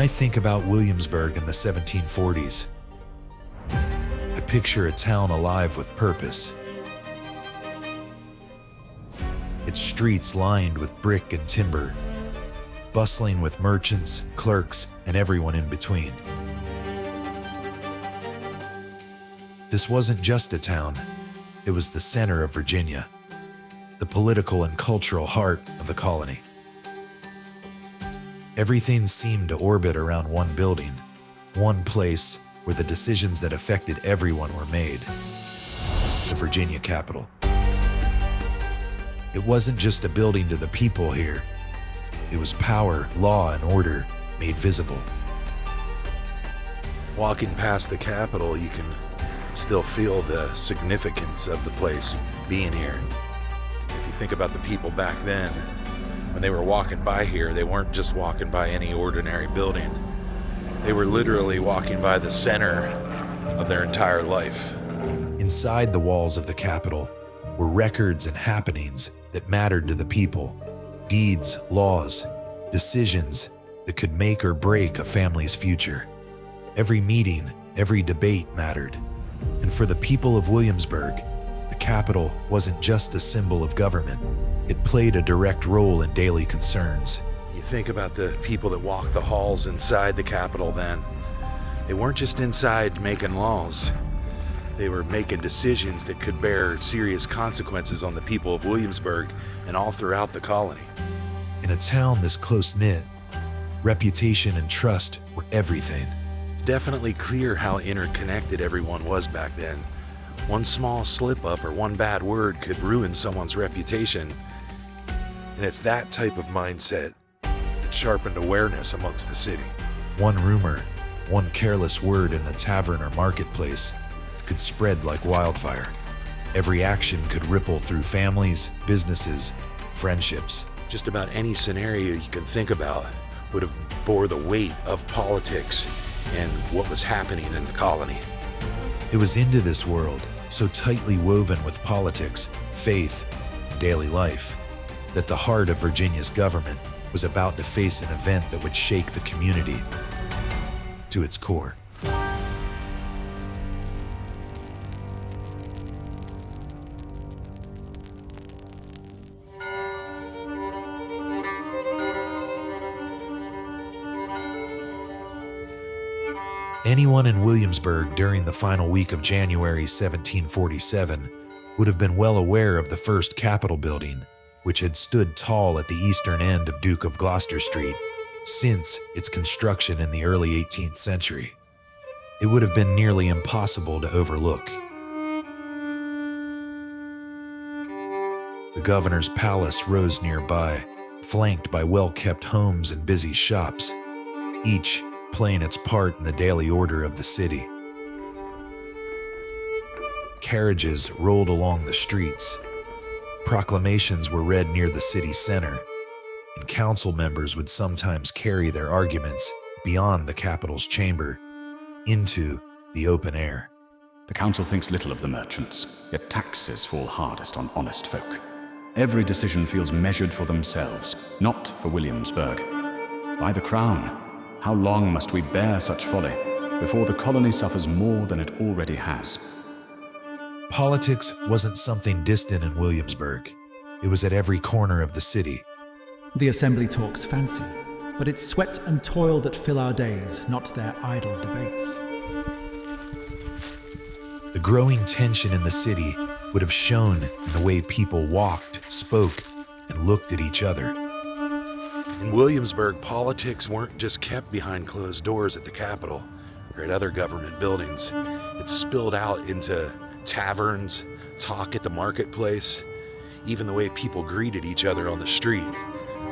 I think about Williamsburg in the 1740s, I picture a town alive with purpose. Its streets lined with brick and timber, bustling with merchants, clerks, and everyone in between. This wasn't just a town, it was the center of Virginia, the political and cultural heart of the colony. Everything seemed to orbit around one building, one place where the decisions that affected everyone were made: the Virginia Capitol. It wasn't just a building to the people here, it was power, law, and order made visible. Walking past the Capitol, you can still feel the significance of the place being here. If you think about the people back then, when they were walking by here, they weren't just walking by any ordinary building. They were literally walking by the center of their entire life. Inside the walls of the Capitol were records and happenings that mattered to the people, deeds, laws, decisions that could make or break a family's future. Every meeting, every debate mattered. And for the people of Williamsburg, the Capitol wasn't just a symbol of government. It played a direct role in daily concerns. You think about the people that walked the halls inside the Capitol then. They weren't just inside making laws. They were making decisions that could bear serious consequences on the people of Williamsburg and all throughout the colony. In a town this close-knit, reputation and trust were everything. It's definitely clear how interconnected everyone was back then. One small slip-up or one bad word could ruin someone's reputation. And it's that type of mindset that sharpened awareness amongst the city. One rumor, one careless word in a tavern or marketplace could spread like wildfire. Every action could ripple through families, businesses, friendships. Just about any scenario you can think about would have bore the weight of politics and what was happening in the colony. It was into this world, so tightly woven with politics, faith, and daily life, that the heart of Virginia's government was about to face an event that would shake the community to its core. Anyone in Williamsburg during the final week of January 1747 would have been well aware of the first Capitol building, which had stood tall at the eastern end of Duke of Gloucester Street since its construction in the early 18th century. It would have been nearly impossible to overlook. The governor's palace rose nearby, flanked by well-kept homes and busy shops, each playing its part in the daily order of the city. Carriages rolled along the streets. Proclamations were read near the city center, and council members would sometimes carry their arguments beyond the Capitol's chamber into the open air. The council thinks little of the merchants, yet taxes fall hardest on honest folk. Every decision feels measured for themselves, not for Williamsburg. By the crown, how long must we bear such folly before the colony suffers more than it already has? Politics wasn't something distant in Williamsburg. It was at every corner of the city. The assembly talks fancy, but it's sweat and toil that fill our days, not their idle debates. The growing tension in the city would have shown in the way people walked, spoke, and looked at each other. In Williamsburg, politics weren't just kept behind closed doors at the Capitol or at other government buildings. It spilled out into taverns, talk at the marketplace, even the way people greeted each other on the street.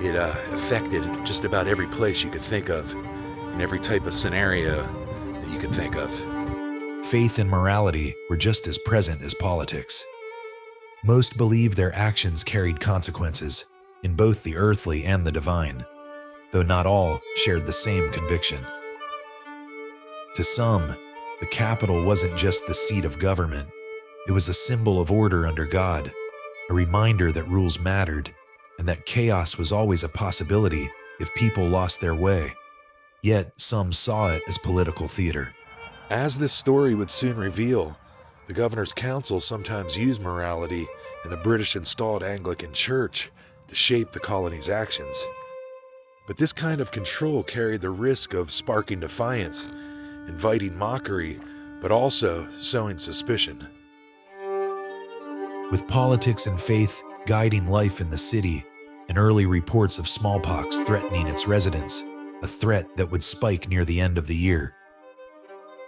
It affected just about every place you could think of, and every type of scenario that you could think of. Faith and morality were just as present as politics. Most believed their actions carried consequences in both the earthly and the divine, though not all shared the same conviction. To some, the Capitol wasn't just the seat of government. It was a symbol of order under God, a reminder that rules mattered and that chaos was always a possibility if people lost their way. Yet some saw it as political theater. As this story would soon reveal, the governor's council sometimes used morality and the British-installed Anglican Church to shape the colony's actions. But this kind of control carried the risk of sparking defiance, inviting mockery, but also sowing suspicion. With politics and faith guiding life in the city, and early reports of smallpox threatening its residents, a threat that would spike near the end of the year,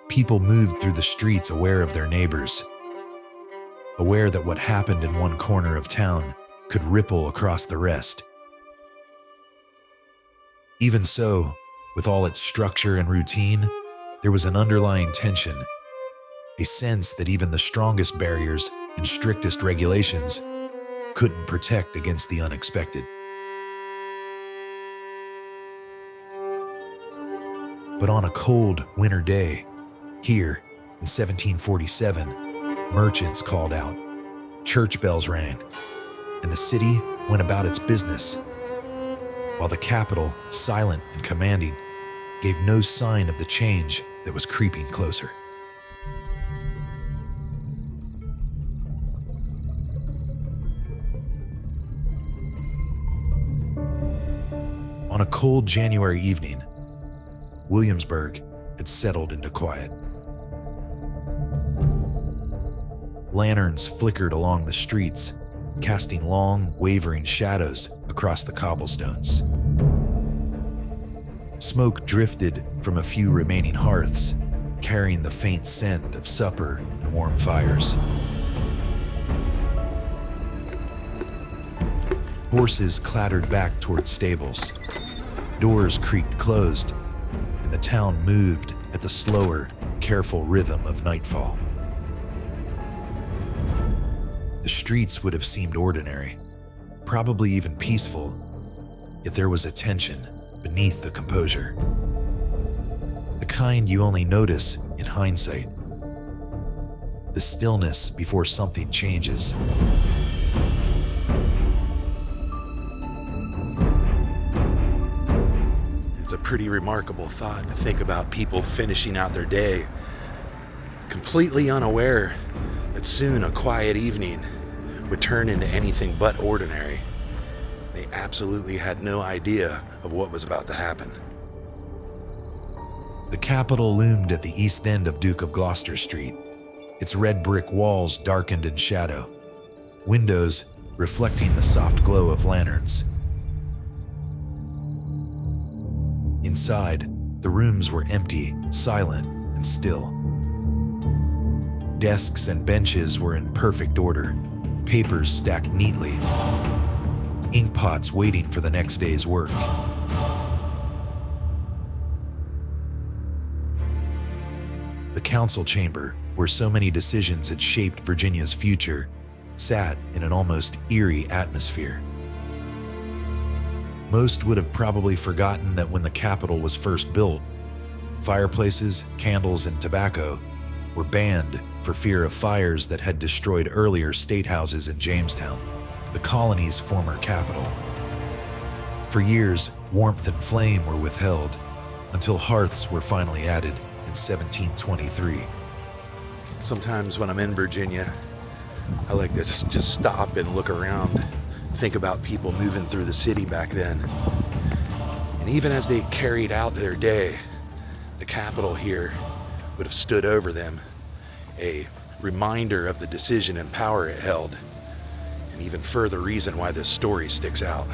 people moved through the streets aware of their neighbors, aware that what happened in one corner of town could ripple across the rest. Even so, with all its structure and routine, there was an underlying tension, a sense that even the strongest barriers and strictest regulations couldn't protect against the unexpected. But on a cold winter day, here in 1747, merchants called out, church bells rang, and the city went about its business, while the capital, silent and commanding, gave no sign of the change that was creeping closer. On a cold January evening, Williamsburg had settled into quiet. Lanterns flickered along the streets, casting long, wavering shadows across the cobblestones. Smoke drifted from a few remaining hearths, carrying the faint scent of supper and warm fires. Horses clattered back toward stables. Doors creaked closed, and the town moved at the slower, careful rhythm of nightfall. The streets would have seemed ordinary, probably even peaceful, yet there was a tension beneath the composure. The kind you only notice in hindsight. The stillness before something changes. It's a pretty remarkable thought to think about people finishing out their day, completely unaware that soon a quiet evening would turn into anything but ordinary. They absolutely had no idea of what was about to happen. The Capitol loomed at the east end of Duke of Gloucester Street, its red brick walls darkened in shadow, windows reflecting the soft glow of lanterns. Inside, the rooms were empty, silent, and still. Desks and benches were in perfect order, papers stacked neatly, ink pots waiting for the next day's work. The council chamber, where so many decisions had shaped Virginia's future, sat in an almost eerie atmosphere. Most would have probably forgotten that when the Capitol was first built, fireplaces, candles, and tobacco were banned for fear of fires that had destroyed earlier state houses in Jamestown, the colony's former capital. For years, warmth and flame were withheld, until hearths were finally added in 1723. Sometimes when I'm in Virginia, I like to just stop and look around, think about people moving through the city back then. And even as they carried out their day, the Capitol here would have stood over them, a reminder of the decision and power it held, and even further reason why this story sticks out.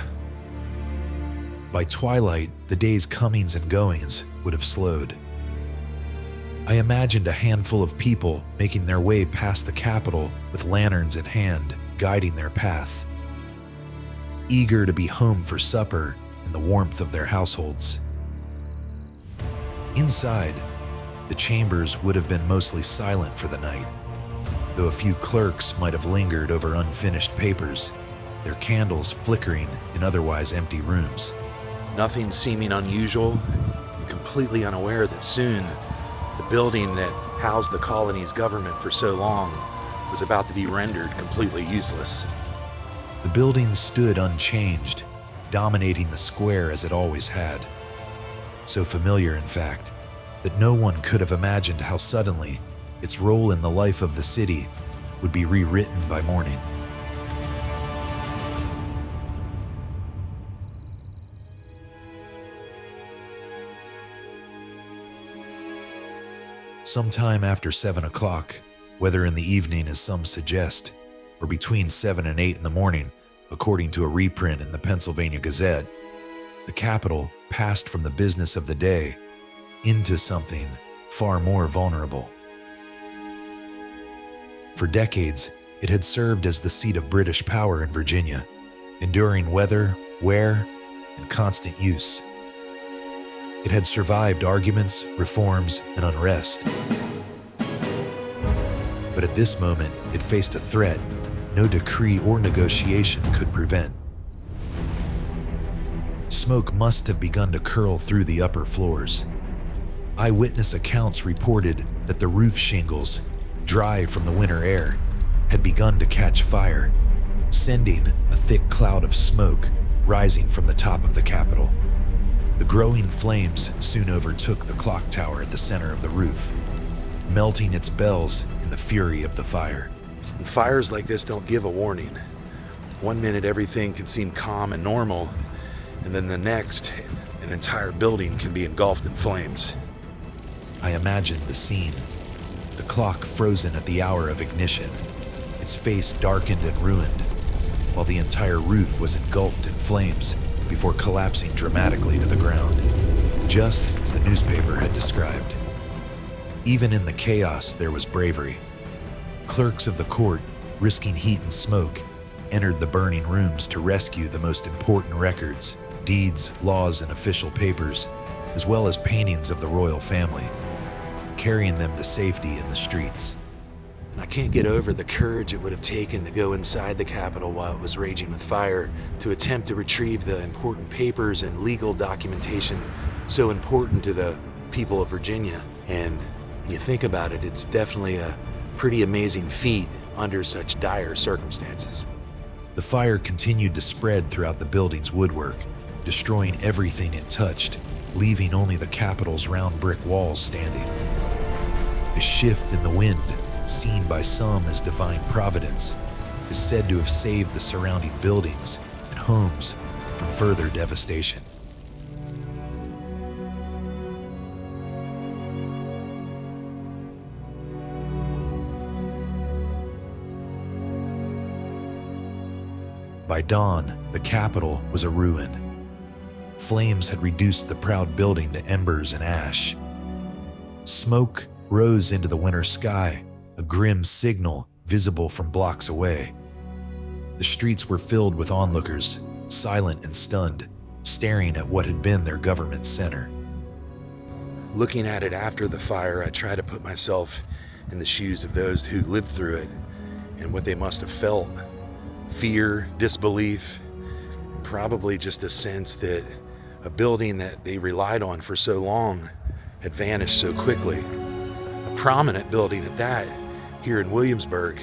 By twilight, the day's comings and goings would have slowed. I imagined a handful of people making their way past the Capitol with lanterns in hand, guiding their path, eager to be home for supper in the warmth of their households. Inside, the chambers would have been mostly silent for the night, though a few clerks might have lingered over unfinished papers, their candles flickering in otherwise empty rooms. Nothing seeming unusual, and completely unaware that soon the building that housed the colony's government for so long was about to be rendered completely useless. The building stood unchanged, dominating the square as it always had. So familiar, in fact, that no one could have imagined how suddenly its role in the life of the city would be rewritten by morning. Sometime after 7 o'clock, whether in the evening as some suggest, or between 7 and 8 in the morning, according to a reprint in the Pennsylvania Gazette, the Capitol passed from the business of the day into something far more vulnerable. For decades, it had served as the seat of British power in Virginia, enduring weather, wear, and constant use. It had survived arguments, reforms, and unrest. But at this moment, it faced a threat no decree or negotiation could prevent. Smoke must have begun to curl through the upper floors. Eyewitness accounts reported that the roof shingles, dry from the winter air, had begun to catch fire, sending a thick cloud of smoke rising from the top of the Capitol. The growing flames soon overtook the clock tower at the center of the roof, melting its bells in the fury of the fire. And fires like this don't give a warning. One minute everything can seem calm and normal, and then the next, an entire building can be engulfed in flames. I imagined the scene. The clock frozen at the hour of ignition, its face darkened and ruined, while the entire roof was engulfed in flames before collapsing dramatically to the ground, just as the newspaper had described. Even in the chaos, there was bravery. Clerks of the court, risking heat and smoke, entered the burning rooms to rescue the most important records, deeds, laws, and official papers, as well as paintings of the royal family, carrying them to safety in the streets. And I can't get over the courage it would have taken to go inside the Capitol while it was raging with fire, to attempt to retrieve the important papers and legal documentation so important to the people of Virginia. And you think about it, it's definitely a pretty amazing feat under such dire circumstances. The fire continued to spread throughout the building's woodwork, destroying everything it touched, leaving only the Capitol's round brick walls standing. A shift in the wind, seen by some as divine providence, is said to have saved the surrounding buildings and homes from further devastation. By dawn, the Capitol was a ruin. Flames had reduced the proud building to embers and ash. Smoke rose into the winter sky, a grim signal visible from blocks away. The streets were filled with onlookers, silent and stunned, staring at what had been their government center. Looking at it after the fire, I try to put myself in the shoes of those who lived through it and what they must have felt. Fear, disbelief, probably just a sense that a building that they relied on for so long had vanished so quickly. A prominent building at that, here in Williamsburg,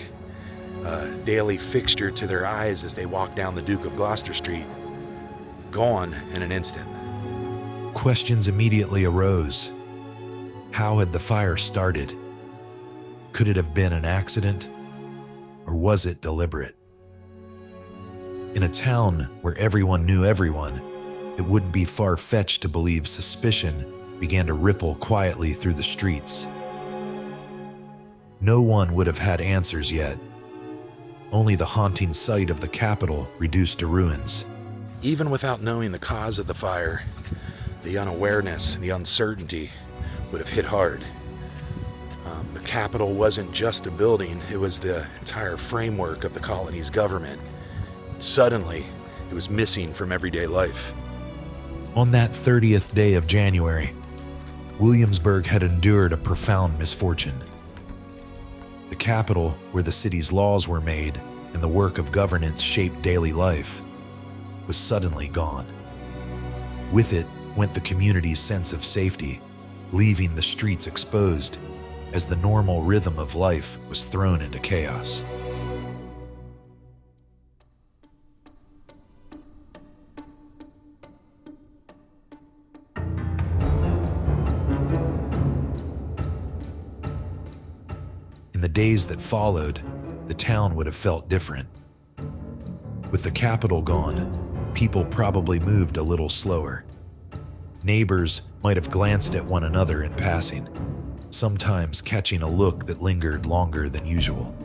a daily fixture to their eyes as they walked down the Duke of Gloucester Street, gone in an instant. Questions immediately arose. How had the fire started? Could it have been an accident? Or was it deliberate? In a town where everyone knew everyone, it wouldn't be far-fetched to believe suspicion began to ripple quietly through the streets. No one would have had answers yet. Only the haunting sight of the Capitol reduced to ruins. Even without knowing the cause of the fire, the unawareness and the uncertainty would have hit hard. The Capitol wasn't just a building, it was the entire framework of the colony's government. Suddenly, it was missing from everyday life. On that 30th day of January, Williamsburg had endured a profound misfortune. The Capitol, where the city's laws were made and the work of governance shaped daily life, was suddenly gone. With it went the community's sense of safety, leaving the streets exposed as the normal rhythm of life was thrown into chaos. the days that followed, the town would have felt different. With the capital gone, people probably moved a little slower. Neighbors might have glanced at one another in passing, sometimes catching a look that lingered longer than usual.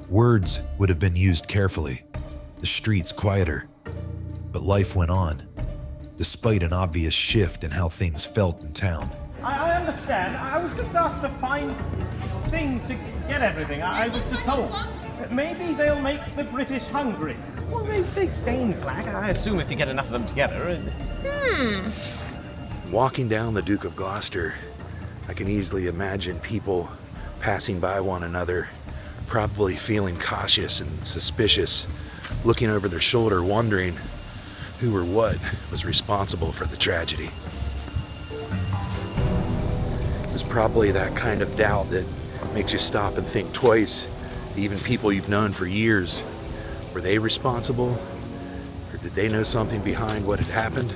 Words would have been used carefully, the streets quieter, but life went on, despite an obvious shift in how things felt in town. I understand. I was just asked to find things to get everything. I was just told. Maybe they'll make the British hungry. Well, they stained black. I assume if you get enough of them together. Walking down the Duke of Gloucester, I can easily imagine people passing by one another, probably feeling cautious and suspicious, looking over their shoulder, wondering who or what was responsible for the tragedy. It was probably that kind of doubt that makes you stop and think twice. Even people you've known for years, were they responsible? Or did they know something behind what had happened?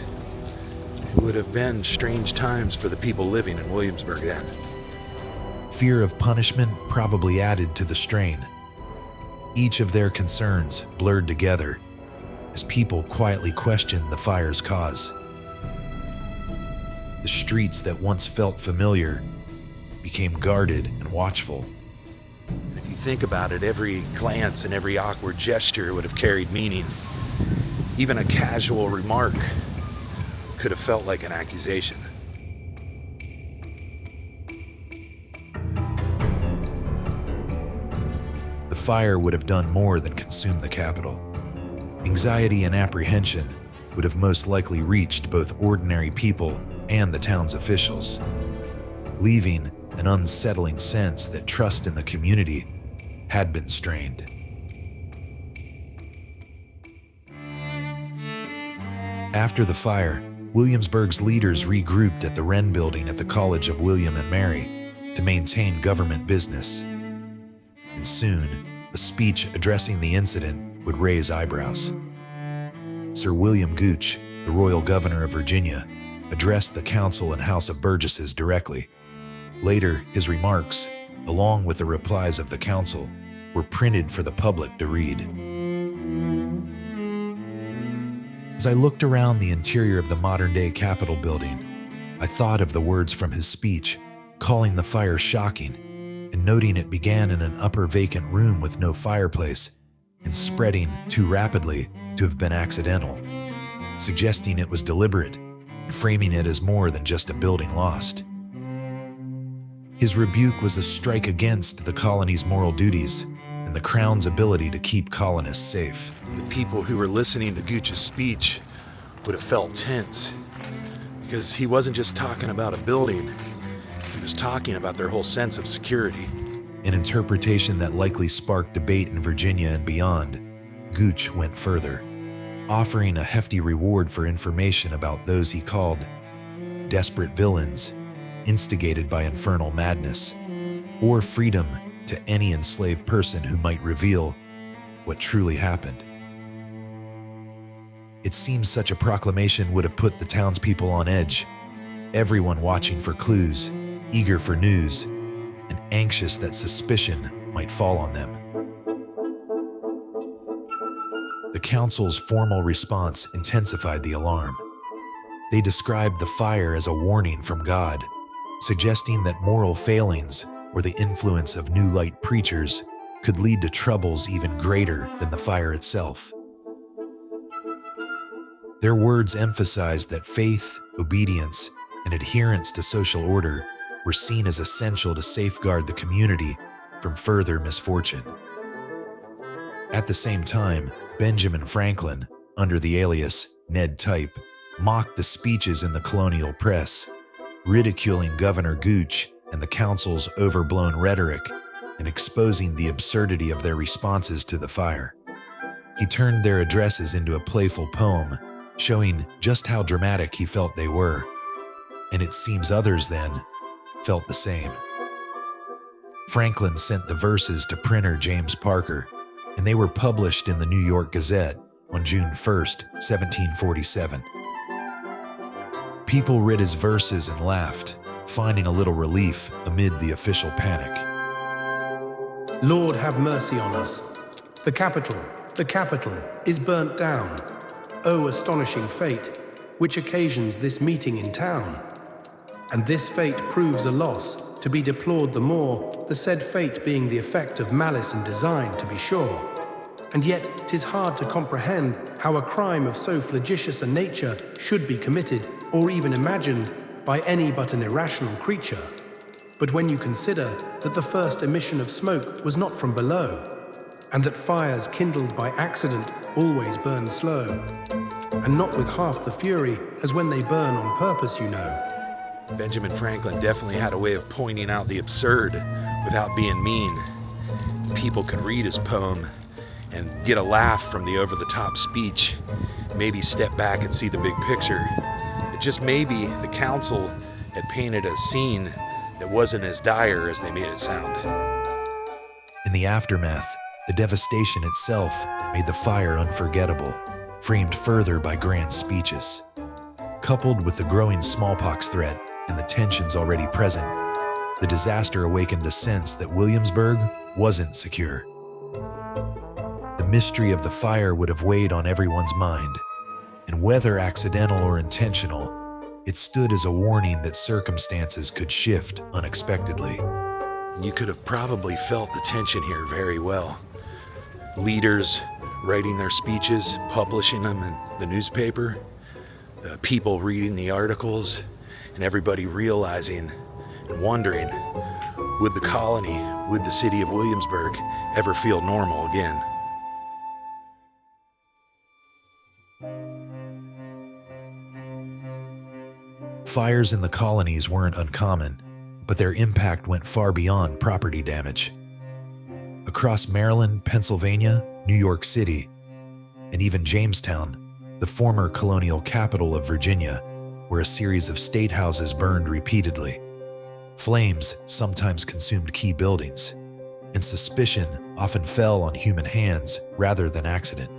It would have been strange times for the people living in Williamsburg then. Fear of punishment probably added to the strain. Each of their concerns blurred together as people quietly questioned the fire's cause. The streets that once felt familiar became guarded and watchful. If you think about it, every glance and every awkward gesture would have carried meaning. Even a casual remark could have felt like an accusation. The fire would have done more than consume the capital. Anxiety and apprehension would have most likely reached both ordinary people and the town's officials, leaving an unsettling sense that trust in the community had been strained. After the fire, Williamsburg's leaders regrouped at the Wren Building at the College of William and Mary to maintain government business. And soon, a speech addressing the incident would raise eyebrows. Sir William Gooch, the royal governor of Virginia, addressed the council and House of Burgesses directly. Later, his remarks, along with the replies of the council, were printed for the public to read. As I looked around the interior of the modern-day Capitol building, I thought of the words from his speech, calling the fire shocking, and noting it began in an upper vacant room with no fireplace and spreading too rapidly to have been accidental, suggesting it was deliberate and framing it as more than just a building lost. His rebuke was a strike against the colony's moral duties and the Crown's ability to keep colonists safe. The people who were listening to Gooch's speech would have felt tense, because he wasn't just talking about a building, he was talking about their whole sense of security. An interpretation that likely sparked debate in Virginia and beyond, Gooch went further, offering a hefty reward for information about those he called desperate villains, instigated by infernal madness, or freedom to any enslaved person who might reveal what truly happened. It seems such a proclamation would have put the townspeople on edge, everyone watching for clues, eager for news, and anxious that suspicion might fall on them. The council's formal response intensified the alarm. They described the fire as a warning from God, suggesting that moral failings or the influence of New Light preachers could lead to troubles even greater than the fire itself. Their words emphasized that faith, obedience, and adherence to social order were seen as essential to safeguard the community from further misfortune. At the same time, Benjamin Franklin, under the alias Ned Type, mocked the speeches in the colonial press, ridiculing Governor Gooch and the council's overblown rhetoric and exposing the absurdity of their responses to the fire. He turned their addresses into a playful poem, showing just how dramatic he felt they were, and it seems others then felt the same. Franklin sent the verses to printer James Parker, and they were published in the New York Gazette on June 1st, 1747. People read his verses and laughed, finding a little relief amid the official panic. Lord, have mercy on us. The capital is burnt down. O astonishing fate, which occasions this meeting in town. And this fate proves a loss, to be deplored the more, the said fate being the effect of malice and design, to be sure. And yet 'tis hard to comprehend how a crime of so flagitious a nature should be committed, or even imagined, by any but an irrational creature. But when you consider that the first emission of smoke was not from below, and that fires kindled by accident always burn slow, and not with half the fury as when they burn on purpose, you know. Benjamin Franklin definitely had a way of pointing out the absurd without being mean. People could read his poem and get a laugh from the over-the-top speech, maybe step back and see the big picture. That just maybe the council had painted a scene that wasn't as dire as they made it sound. In the aftermath, the devastation itself made the fire unforgettable, framed further by grand speeches. Coupled with the growing smallpox threat and the tensions already present, the disaster awakened a sense that Williamsburg wasn't secure. The mystery of the fire would have weighed on everyone's mind, and whether accidental or intentional, it stood as a warning that circumstances could shift unexpectedly. You could have probably felt the tension here very well. Leaders writing their speeches, publishing them in the newspaper, the people reading the articles, and everybody realizing and wondering, would the colony, would the city of Williamsburg ever feel normal again? Fires in the colonies weren't uncommon, but their impact went far beyond property damage. Across Maryland, Pennsylvania, New York City, and even Jamestown, the former colonial capital of Virginia, where a series of state houses burned repeatedly. Flames sometimes consumed key buildings, and suspicion often fell on human hands rather than accident.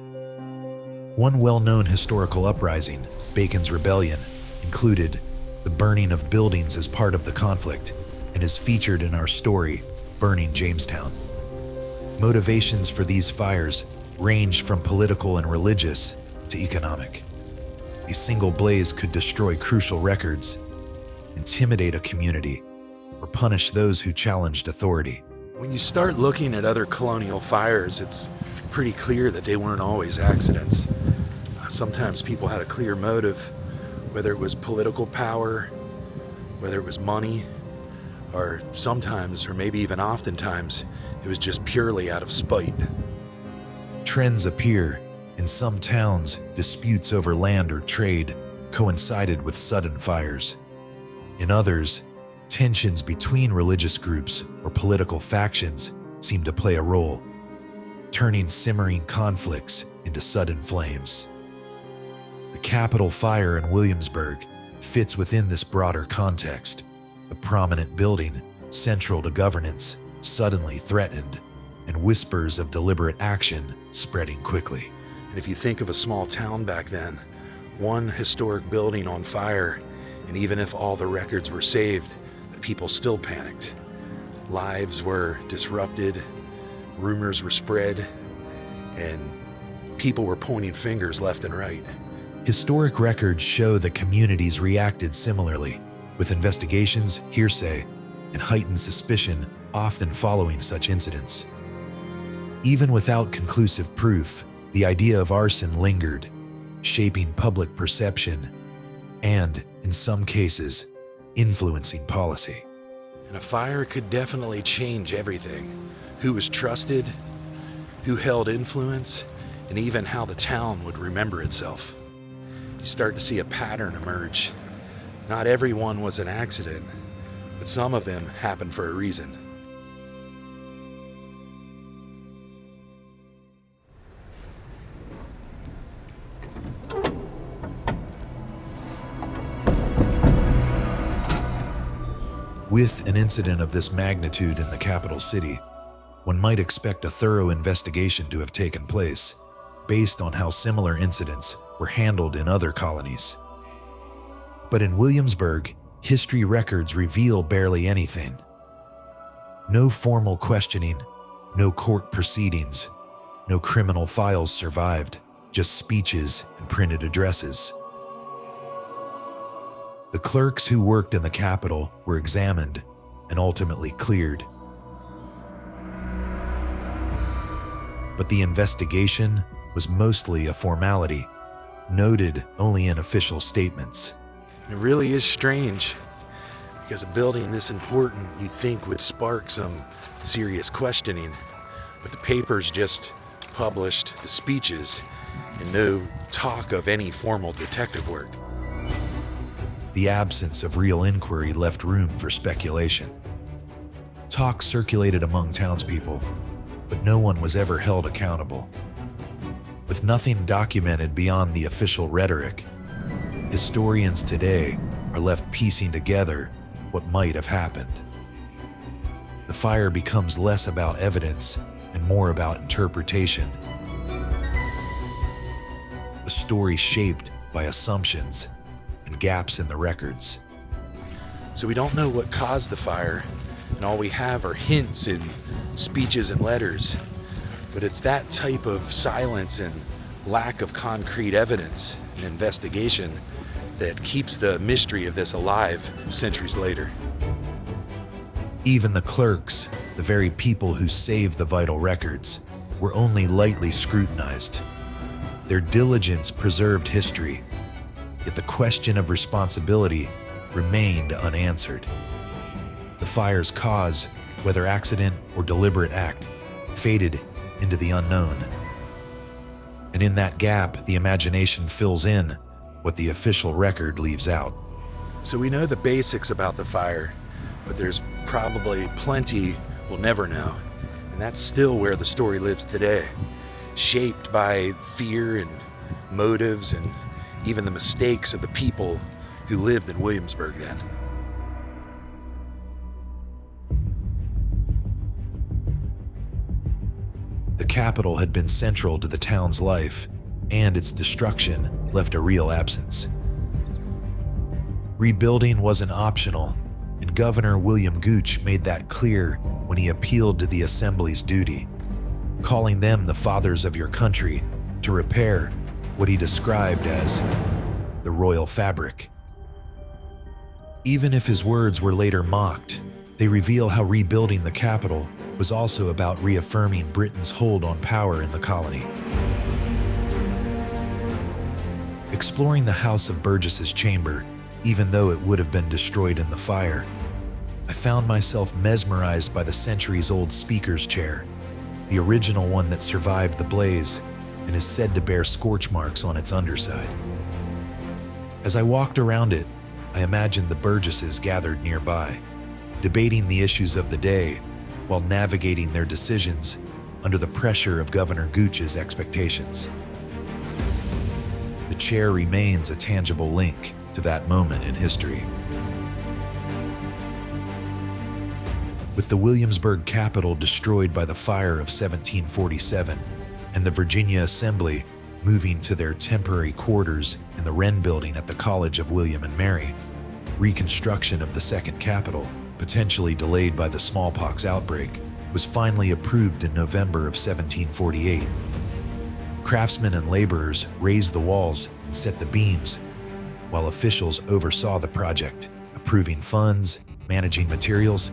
One well-known historical uprising, Bacon's Rebellion, included the burning of buildings as part of the conflict and is featured in our story, Burning Jamestown. Motivations for these fires ranged from political and religious to economic. A single blaze could destroy crucial records, intimidate a community, or punish those who challenged authority. When you start looking at other colonial fires, it's pretty clear that they weren't always accidents. Sometimes people had a clear motive, whether it was political power, whether it was money, or sometimes, or maybe even oftentimes, it was just purely out of spite. Trends appear. In some towns, disputes over land or trade coincided with sudden fires. In others, tensions between religious groups or political factions seemed to play a role, turning simmering conflicts into sudden flames. The Capitol fire in Williamsburg fits within this broader context. A prominent building, central to governance, suddenly threatened, and whispers of deliberate action spreading quickly. And if you think of a small town back then, one historic building on fire, and even if all the records were saved, the people still panicked. Lives were disrupted, rumors were spread, and people were pointing fingers left and right. Historic records show that communities reacted similarly, with investigations, hearsay, and heightened suspicion often following such incidents. Even without conclusive proof, the idea of arson lingered, shaping public perception and, in some cases, influencing policy. And a fire could definitely change everything. Who was trusted, who held influence, and even how the town would remember itself. You start to see a pattern emerge. Not everyone was an accident, but some of them happened for a reason. With an incident of this magnitude in the capital city, one might expect a thorough investigation to have taken place, based on how similar incidents were handled in other colonies. But in Williamsburg, history records reveal barely anything. No formal questioning, No court proceedings, no criminal files survived, just speeches and printed addresses. The clerks who worked in the Capitol were examined and ultimately cleared. But the investigation was mostly a formality, noted only in official statements. It really is strange, because a building this important you'd think would spark some serious questioning, but the papers just published the speeches and no talk of any formal detective work. The absence of real inquiry left room for speculation. Talk circulated among townspeople, but no one was ever held accountable. With nothing documented beyond the official rhetoric, historians today are left piecing together what might have happened. The fire becomes less about evidence and more about interpretation. A story shaped by assumptions and gaps in the records. So we don't know what caused the fire, and all we have are hints in speeches and letters. But it's that type of silence and lack of concrete evidence and investigation that keeps the mystery of this alive centuries later. Even the clerks, the very people who saved the vital records, were only lightly scrutinized. Their diligence preserved history, yet the question of responsibility remained unanswered. The fire's cause, whether accident or deliberate act, faded into the unknown. And in that gap, the imagination fills in what the official record leaves out. So we know the basics about the fire, but there's probably plenty we'll never know. And that's still where the story lives today, shaped by fear and motives and even the mistakes of the people who lived in Williamsburg then. The Capitol had been central to the town's life, and its destruction left a real absence. Rebuilding wasn't optional, and Governor William Gooch made that clear when he appealed to the Assembly's duty, calling them the fathers of your country to repair what he described as the royal fabric. Even if his words were later mocked, they reveal how rebuilding the Capitol was also about reaffirming Britain's hold on power in the colony. Exploring the House of Burgesses chamber, even though it would have been destroyed in the fire, I found myself mesmerized by the centuries-old speaker's chair, the original one that survived the blaze and is said to bear scorch marks on its underside. As I walked around it, I imagined the Burgesses gathered nearby, debating the issues of the day while navigating their decisions under the pressure of Governor Gooch's expectations. The chair remains a tangible link to that moment in history. With the Williamsburg Capitol destroyed by the fire of 1747 and the Virginia Assembly moving to their temporary quarters in the Wren Building at the College of William and Mary, reconstruction of the Second Capitol, potentially delayed by the smallpox outbreak, was finally approved in November of 1748. Craftsmen and laborers raised the walls and set the beams, while officials oversaw the project, approving funds, managing materials,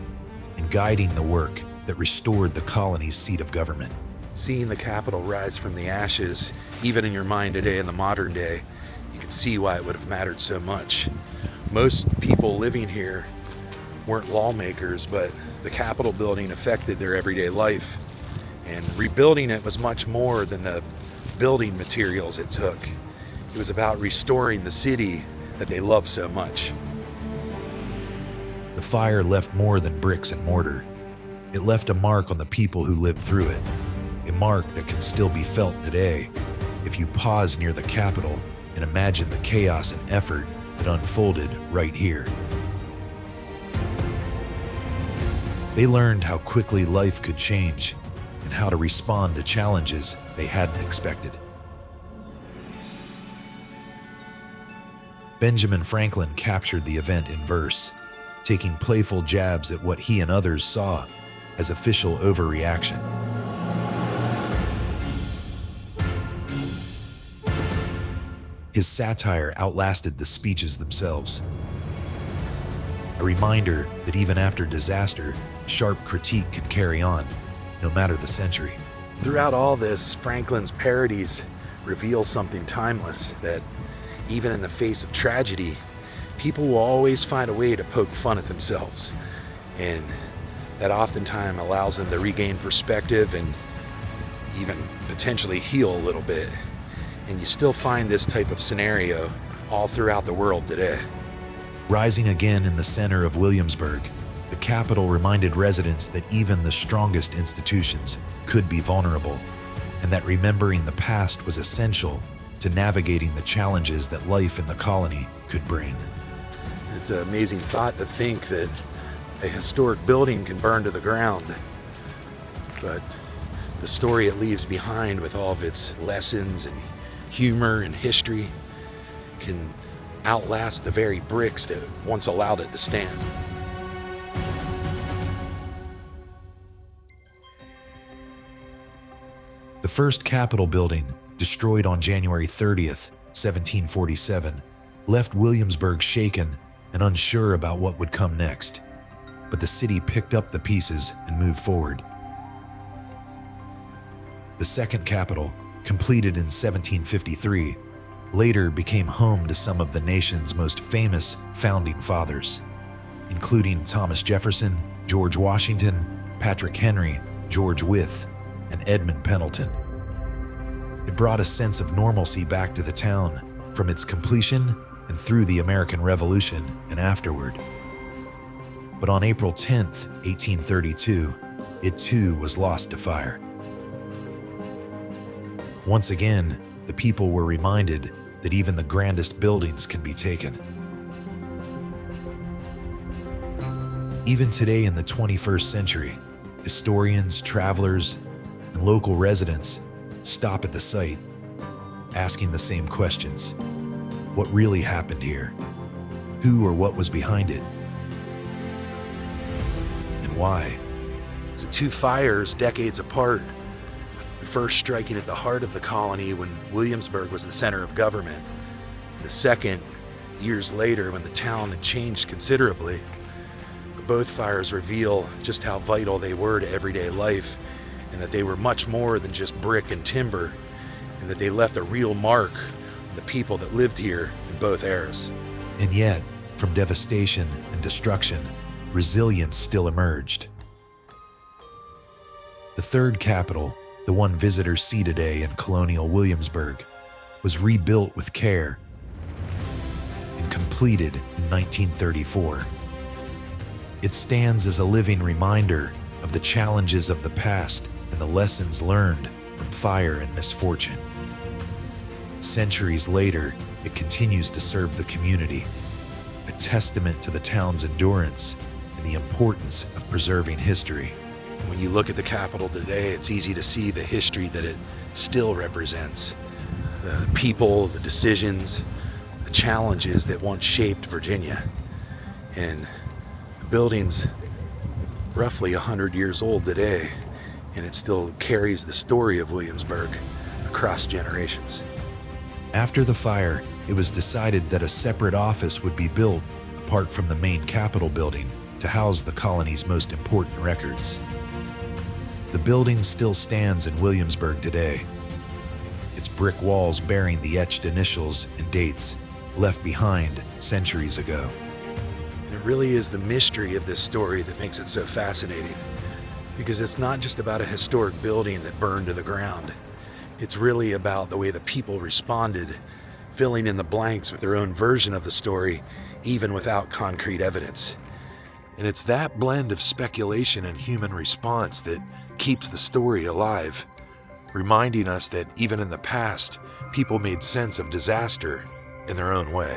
and guiding the work that restored the colony's seat of government. Seeing the Capitol rise from the ashes, even in your mind today in the modern day, you can see why it would have mattered so much. Most people living here weren't lawmakers, but the Capitol building affected their everyday life. And rebuilding it was much more than the building materials it took. It was about restoring the city that they loved so much. The fire left more than bricks and mortar. It left a mark on the people who lived through it, a mark that can still be felt today if you pause near the Capitol and imagine the chaos and effort that unfolded right here. They learned how quickly life could change and how to respond to challenges they hadn't expected. Benjamin Franklin captured the event in verse, taking playful jabs at what he and others saw as official overreaction. His satire outlasted the speeches themselves. A reminder that even after disaster, sharp critique can carry on, no matter the century. Throughout all this, Franklin's parodies reveal something timeless, that even in the face of tragedy, people will always find a way to poke fun at themselves. And that oftentimes allows them to regain perspective and even potentially heal a little bit. And you still find this type of scenario all throughout the world today. Rising again in the center of Williamsburg, the capital reminded residents that even the strongest institutions could be vulnerable, and that remembering the past was essential to navigating the challenges that life in the colony could bring. It's an amazing thought to think that a historic building can burn to the ground, but the story it leaves behind with all of its lessons and humor and history can outlast the very bricks that once allowed it to stand. The first Capitol building, destroyed on January 30th, 1747, left Williamsburg shaken and unsure about what would come next. But the city picked up the pieces and moved forward. The second Capitol, completed in 1753, later became home to some of the nation's most famous founding fathers, including Thomas Jefferson, George Washington, Patrick Henry, George Wythe, and Edmund Pendleton. It brought a sense of normalcy back to the town from its completion and through the American Revolution and afterward. But on April 10th, 1832, it too was lost to fire. Once again, the people were reminded that even the grandest buildings can be taken. Even today in the 21st century, historians, travelers, and local residents stop at the site, asking the same questions. What really happened here? Who or what was behind it? And why? The two fires, decades apart, the first striking at the heart of the colony when Williamsburg was the center of government, the second years later when the town had changed considerably. Both fires reveal just how vital they were to everyday life, and that they were much more than just brick and timber, and that they left a real mark on the people that lived here in both eras. And yet, from devastation and destruction, resilience still emerged. The third Capitol, the one visitors see today in Colonial Williamsburg, was rebuilt with care and completed in 1934. It stands as a living reminder of the challenges of the past and the lessons learned from fire and misfortune. Centuries later, it continues to serve the community, a testament to the town's endurance and the importance of preserving history. When you look at the Capitol today, it's easy to see the history that it still represents. The people, the decisions, the challenges that once shaped Virginia. And the building's roughly 100 years old today, and it still carries the story of Williamsburg across generations. After the fire, it was decided that a separate office would be built apart from the main Capitol building to house the colony's most important records. The building still stands in Williamsburg today, its brick walls bearing the etched initials and dates left behind centuries ago. And it really is the mystery of this story that makes it so fascinating, because it's not just about a historic building that burned to the ground. It's really about the way the people responded, filling in the blanks with their own version of the story, even without concrete evidence. And it's that blend of speculation and human response that keeps the story alive, reminding us that even in the past, people made sense of disaster in their own way.